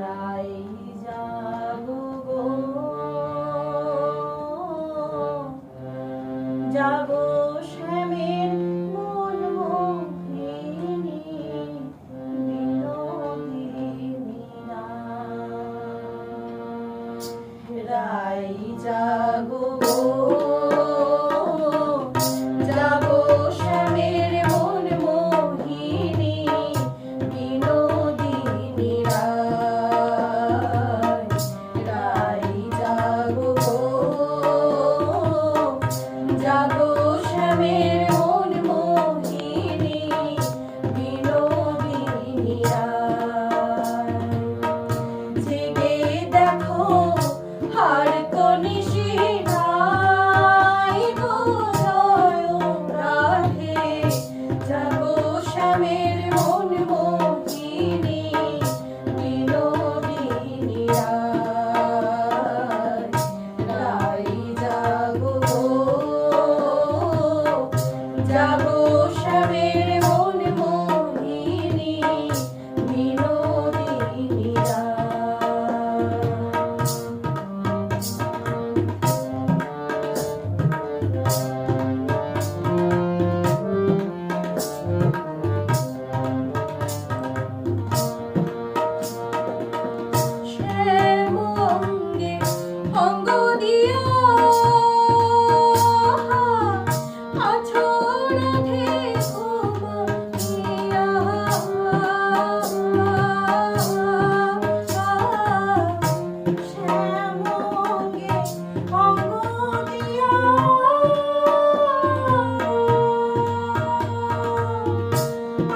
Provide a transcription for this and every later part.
রাই জাগো গো জাগো শ্যামের মন মোহিনী বিনোদিনী রাই জাগো গো জাগো শ্যামের মন মোহিনী বিনোদিনী রাই জাগো গো জাগো শ্যামের মন মোহিনী বিনোদিনী জেগে দেখো হার কনিশি নাই গো জয় রাধে জাগো শ্যামের মন মোহিনী বিনোদিনী রাই জাগো গো জাগো শ্যামের মন মোহিনী বিনোদিনী শ্যামঙ্গে অঙ্গ দিয়া আছড়াধে ঘুমাইয়া শ্যামঙ্গে অঙ্গ দিয়া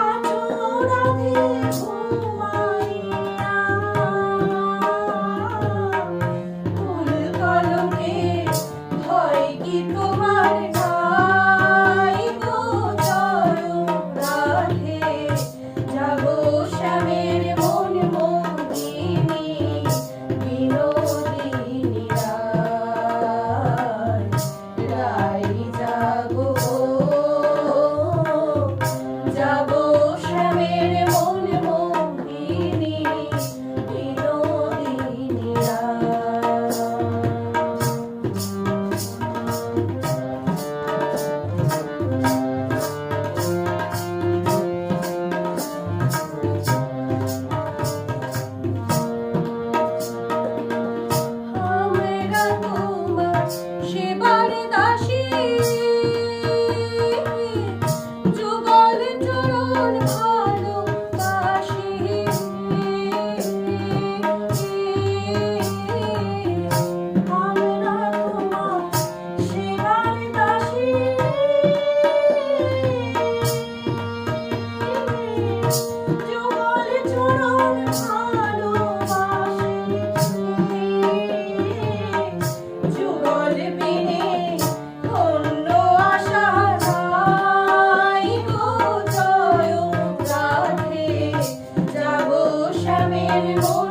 আছড়াধে ঘুমাইয়া ফুল কলকে হয় কি তোমার নাই গো জয় রাধে জাগো শ্যামের মন মোহিনী বিনোদিনী রাই জাগো জাগো শ্যামের মন মোহিনী বিনোদিনী আমরা তোমার সেবার দাসী যুগল চরণ ভালোবাসি আমরা তোমার সেবার দাসী যুগল চরণ ভালোবাসি যুগল বিনে অন্য আশা নাই গো জয় রাধে জাগো শ্যামের মন